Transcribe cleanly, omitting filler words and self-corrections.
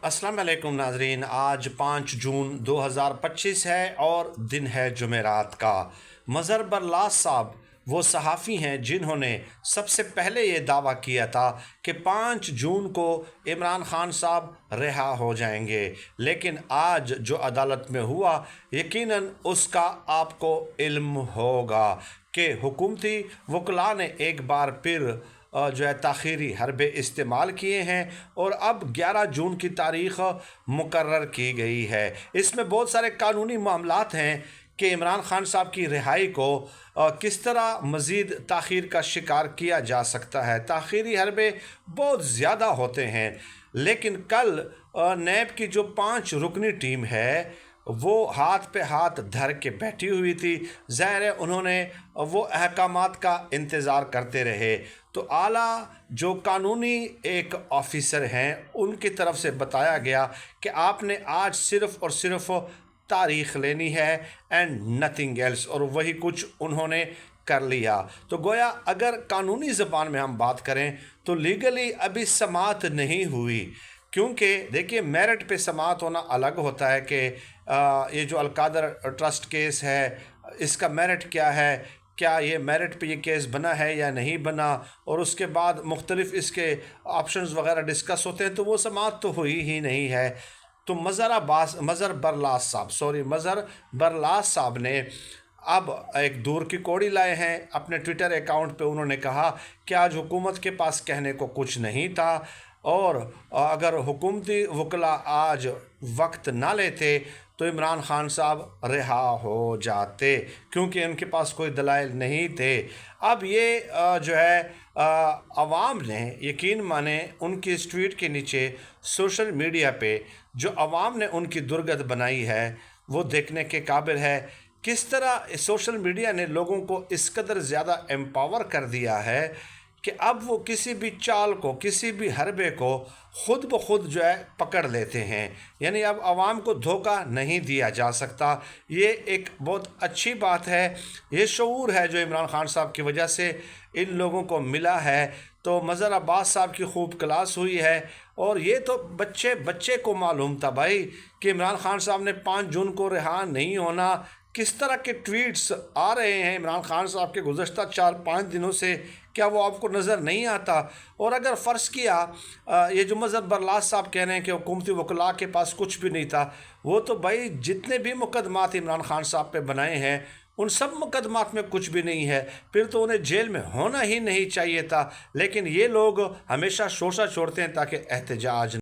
अस्सलाम वालेकुम नाजरीन। आज 5 जून 2025 है और दिन है जुमेरात का। मज़हर बरलास साहब वो सहाफ़ी हैं जिन्होंने सबसे पहले ये दावा किया था कि 5 जून को इमरान खान साहब रिहा हो जाएंगे, लेकिन आज जो अदालत में हुआ यकीनन उसका आपको इल्म होगा कि हुकूमती वकला ने एक बार फिर जो है ताख़ीरी हरबे इस्तेमाल किए हैं और अब 11 जून की तारीख़ मुकर्रर की गई है। इसमें बहुत सारे कानूनी मामलात हैं कि इमरान खान साहब की रिहाई को किस तरह मज़ीद ताख़ीर का शिकार किया जा सकता है। ताख़ीरी हरबे बहुत ज़्यादा होते हैं, लेकिन कल नैब की जो 5 रुकनी टीम है वो हाथ पे हाथ धर के बैठी हुई थी। ज़ाहिर है उन्होंने वो अहकामात का इंतज़ार करते रहे। तो आला जो कानूनी एक ऑफिसर हैं उनकी तरफ से बताया गया कि आपने आज सिर्फ़ और सिर्फ तारीख़ लेनी है एंड नथिंग एल्स, और वही कुछ उन्होंने कर लिया। तो गोया अगर कानूनी ज़बान में हम बात करें तो लीगली अभी समाअत नहीं हुई, क्योंकि देखिए मेरिट पे समाअत होना अलग होता है कि ये जो अलकादर ट्रस्ट केस है इसका मेरिट क्या है, क्या ये मेरिट पे ये केस बना है या नहीं बना, और उसके बाद मुख्तलिफ इसके ऑप्शंस वगैरह डिस्कस होते हैं, तो वो समाअत तो हुई ही नहीं है। तो मज़हर बरलास साहब ने अब एक दूर की कौड़ी लाए हैं। अपने ट्विटर अकाउंट पे उन्होंने कहा कि आज हुकूमत के पास कहने को कुछ नहीं था, और अगर हुकूमती वकला आज वक्त ना लेते तो इमरान खान साहब रिहा हो जाते, क्योंकि उनके पास कोई दलाइल नहीं थे। अब ये जो है अवाम ने यकीन माने उनकी इस ट्वीट के नीचे सोशल मीडिया पे जो अवाम ने उनकी दुर्गत बनाई है वो देखने के काबिल है। किस तरह सोशल मीडिया ने लोगों को इस कदर ज़्यादा एम्पावर कर दिया है कि अब वो किसी भी चाल को, किसी भी हरबे को खुद ब खुद जो है पकड़ लेते हैं। यानी अब आवाम को धोखा नहीं दिया जा सकता। ये एक बहुत अच्छी बात है। ये शऊर है जो इमरान खान साहब की वजह से इन लोगों को मिला है। तो मज़हर अब्बास साहब की खूब क्लास हुई है, और ये तो बच्चे बच्चे को मालूम था भाई कि इमरान खान साहब ने 5 जून को रिहा नहीं होना। किस तरह के ट्वीट्स आ रहे हैं इमरान खान साहब के गुज़श्ता 4-5 दिनों से, क्या वो आपको नज़र नहीं आता? और अगर फ़र्ज़ किया ये जो मज़हर बरलास साहब कह रहे हैं कि हुकूमती वकला के पास कुछ भी नहीं था, वो तो भाई जितने भी मुकदमात इमरान खान साहब पे बनाए हैं उन सब मुकदमात में कुछ भी नहीं है, फिर तो उन्हें जेल में होना ही नहीं चाहिए था। लेकिन ये लोग हमेशा शोषा छोड़ते हैं ताकि एहतजाज